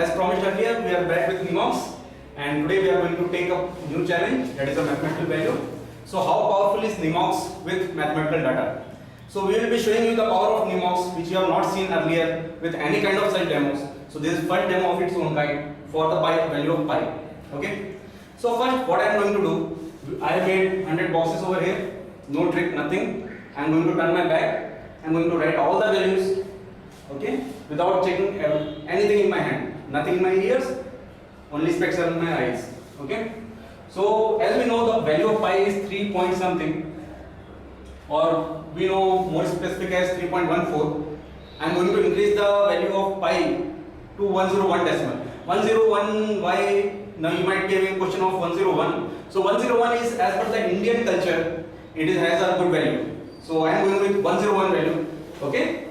as promised earlier, we are back with Mnemox, and today we are going to take up new challenge, that is a mathematical value. So how powerful is Mnemox with mathematical data? So we will be showing you the power of Mnemox, which you have not seen earlier with any kind of such demos. So this is first demo of its own kind for the pi value of pi. Okay. So first, what I am going to do, I have made 100 boxes over here. No trick, nothing. I am going to turn my back. I am going to write all the values. Okay, without checking anything in my hand, nothing in my ears, only specs are in my eyes. Okay, so as we know, the value of pi is 3 point something, or we know more specific as 3.14. I am going to increase the value of pi to 101 decimal. 101, why? Now you might be having a question of 101. So 101 is, as per the Indian culture, has a good value. So I am going with 101 value. Okay.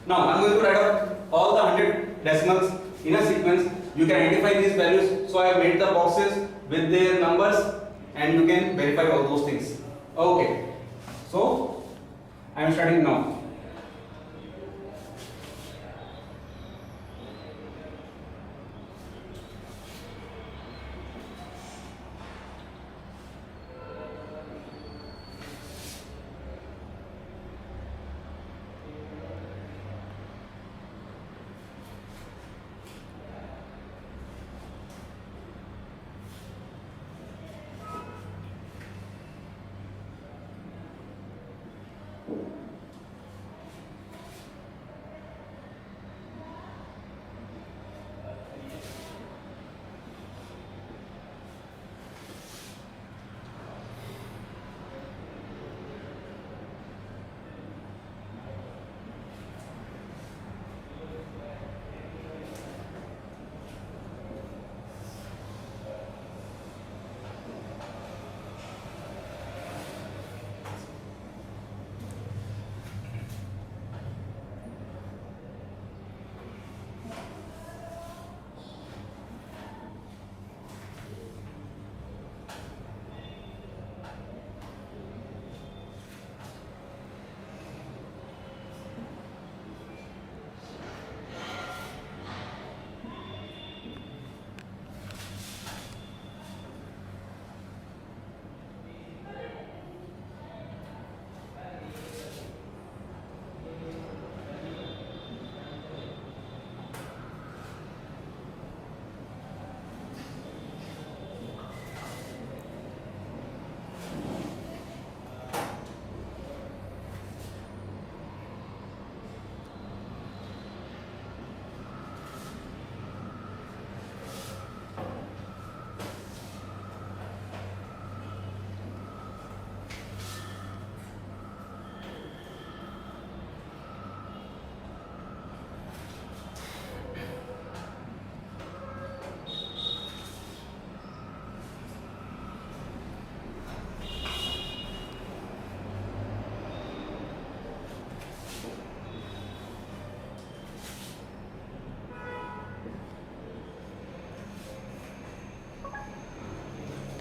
Now I am going to write out all the 100 decimals in a sequence. You can identify these values. So I have made the boxes with their numbers, and you can verify all those things. Okay. So I am starting now.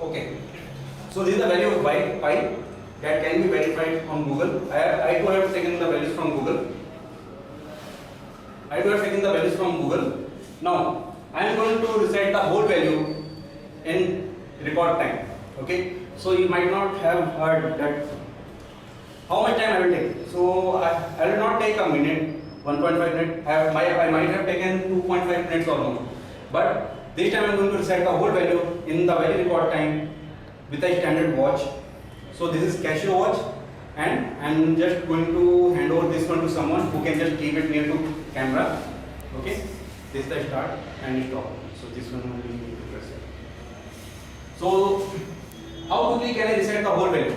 Okay, so this is the value of pi that can be verified on Google. I too have taken the values from Google. Now I am going to recite the whole value in record time. Okay, so you might not have heard that how much time I will take. So I will not take a minute, 1.5 minutes. I might have taken 2.5 minutes or more. But this time I am going to recite the whole value in the very record time with a standard watch. So this is Casio watch, and I am just going to hand over this one to someone who can just keep it near to camera. Okay, this is the start and stop. So this one will be present. So how quickly can I recite the whole value?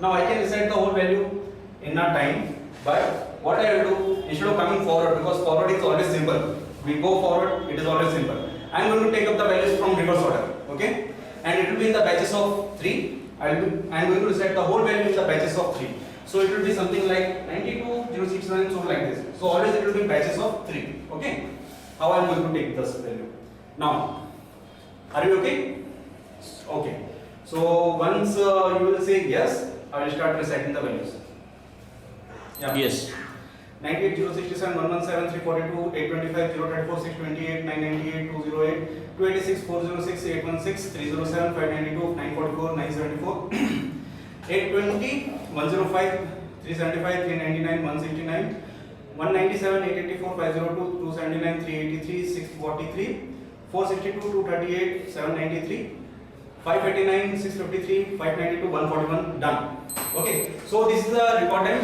Now I can recite the whole value in a time, but what I will do, instead of coming forward, because forward is always simple, we go forward, it is always simple. I am going to take up the values from reverse order, okay? And it will be in the batches of 3. I am going to recite the whole value in the batches of 3. So it will be something like 92, 069, so like this. So always it will be batches of 3, okay? How I am going to take this value? Now, are you okay? Okay. So once you will say yes, I will start reciting the values. Yeah. Yes. 98 067 117 342 825 034 628 998 208 286 406 816 307 592 944 974 820 105 375 399 169 197 884 502 279 383 643 462 238 793 589 653 592 141 done. Okay, so this is the record time.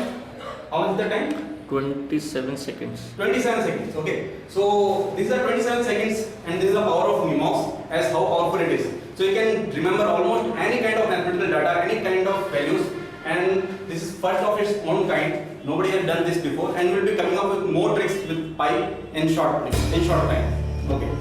How much is the time? 27 seconds. 27 seconds. Okay, so these are 27 seconds and this is the power of Nimox as how powerful it is. So you can remember almost any kind of mathematical data, any kind of values, and this is first of its own kind. Nobody has done this before, and we will be coming up with more tricks with pi in short time. Okay.